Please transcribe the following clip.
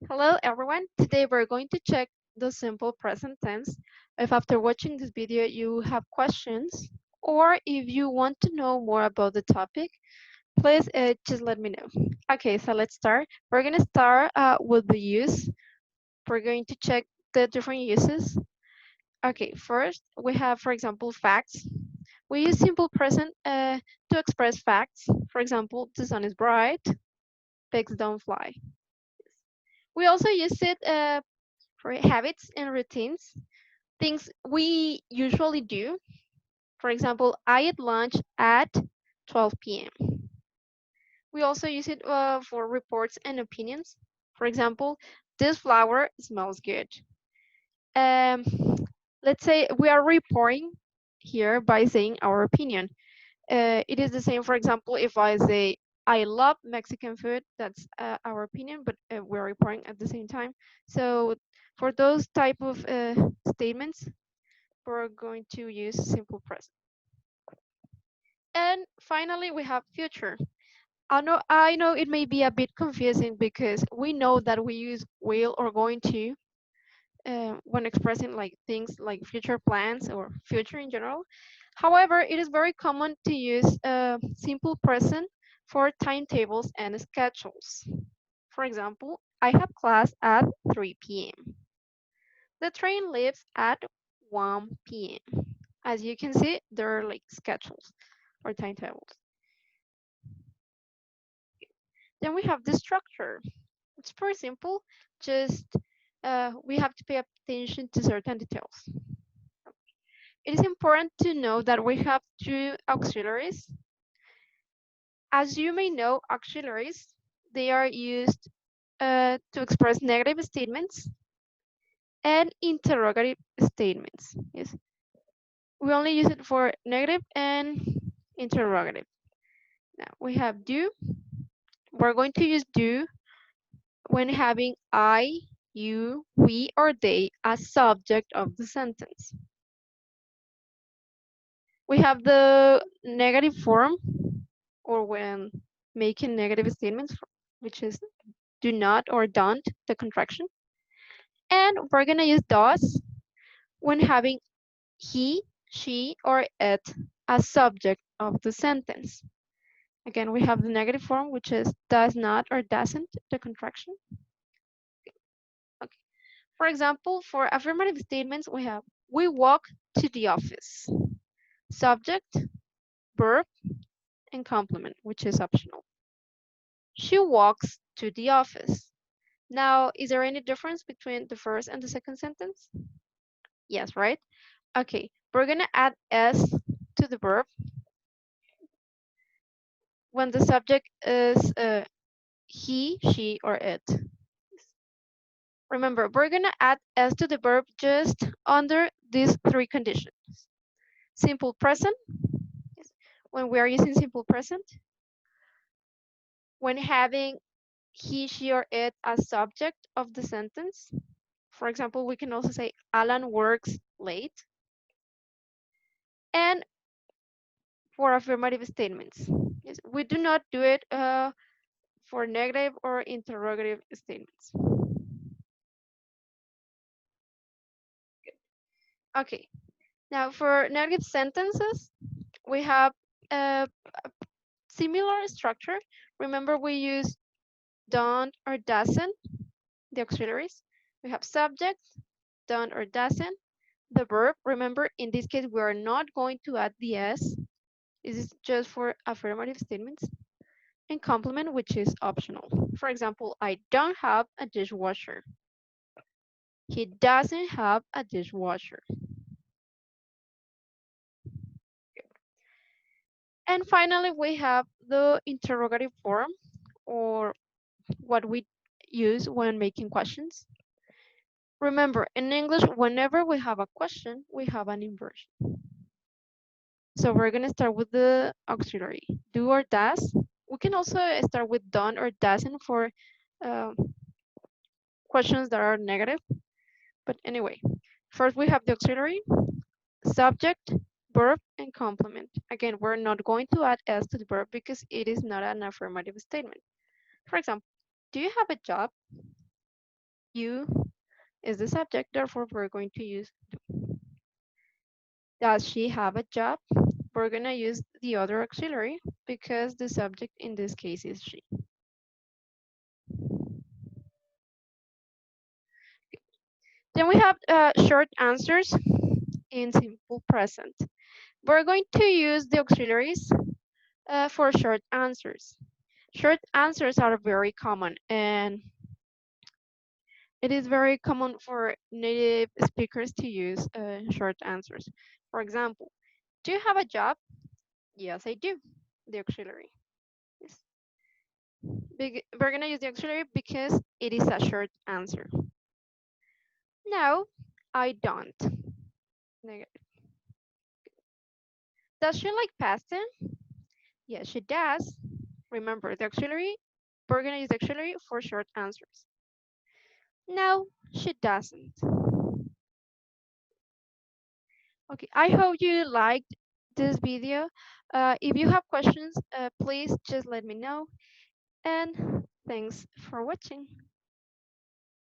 Hello everyone. Today we're going to check the simple present tense. If after watching this video you have questions or if you want to know more about the topic, please just let me know. Okay, so let's start. We're going to start with the use. We're going to check the different uses. Okay, first we have, for example, facts. We use simple present to express facts. For example, the sun is bright, pigs don't fly. We also use it for habits and routines, things we usually do. For example, I eat lunch at 12 p.m. We also use it for reports and opinions. For example, this flower smells good. Um, let's say we are reporting here by saying our opinion. It is the same, for example, if I say I love Mexican food, that's our opinion, but we're reporting at the same time. So for those type of statements, we're going to use simple present. And finally, we have future. I know it may be a bit confusing because we know that we use will or going to when expressing like things like future plans or future in general. However, it is very common to use simple present for timetables and schedules. For example, I have class at 3 p.m. The train leaves at 1 p.m. As you can see, there are like schedules or timetables. Then we have the structure. It's pretty simple. Just we have to pay attention to certain details. It is important to know that we have two auxiliaries. As you may know, auxiliaries, they are used to express negative statements and interrogative statements. Yes, we only use it for negative and interrogative. Now we have do. We're going to use do when having I, you, we, or they as subject of the sentence. We have the negative form, or when making negative statements, which is do not or don't, the contraction. And we're going to use does when having he, she, or it as subject of the sentence. Again, we have the negative form, which is does not or doesn't, the contraction. Okay. For example, for affirmative statements, we have we walk to the office. Subject, verb, and complement, which is optional. She walks to the office. Now, is there any difference between the first and the second sentence? Yes, right? Okay, we're gonna add s to the verb when the subject is he, she, or it. Remember, we're gonna add s to the verb just under these three conditions. Simple present, when we are using simple present, when having he, she, or it as subject of the sentence. For example, we can also say Alan works late. And for affirmative statements, yes, we do not do it for negative or interrogative statements. Okay, now for negative sentences, we have a similar structure. Remember, we use don't or doesn't, the auxiliaries. We have subject, don't or doesn't, the verb. Remember, in this case, we are not going to add the s. This is just for affirmative statements. And complement, which is optional. For example, I don't have a dishwasher. He doesn't have a dishwasher. And finally, we have the interrogative form, or what we use when making questions. Remember, in English, whenever we have a question, we have an inversion. So we're going to start with the auxiliary, do or does. We can also start with done or doesn't for uh, questions that are negative. But anyway, first we have the auxiliary, subject, verb, and complement. Again, we're not going to add s to the verb because it is not an affirmative statement. For example, do you have a job? You is the subject, therefore we're going to use does she have a job? We're going to use the other auxiliary because the subject in this case is she. Then we have short answers in simple present. We're going to use the auxiliaries for short answers. Short answers are very common, and it is very common for native speakers to use short answers. For example, do you have a job? Yes, I do. The auxiliary. Yes. We're going to use the auxiliary because it is a short answer. No, I don't. Negative. Does she like pasta? Yes, she does. Remember, the auxiliary, we're going to use the auxiliary for short answers. No, she doesn't. Okay, I hope you liked this video. If you have questions, please just let me know. And thanks for watching.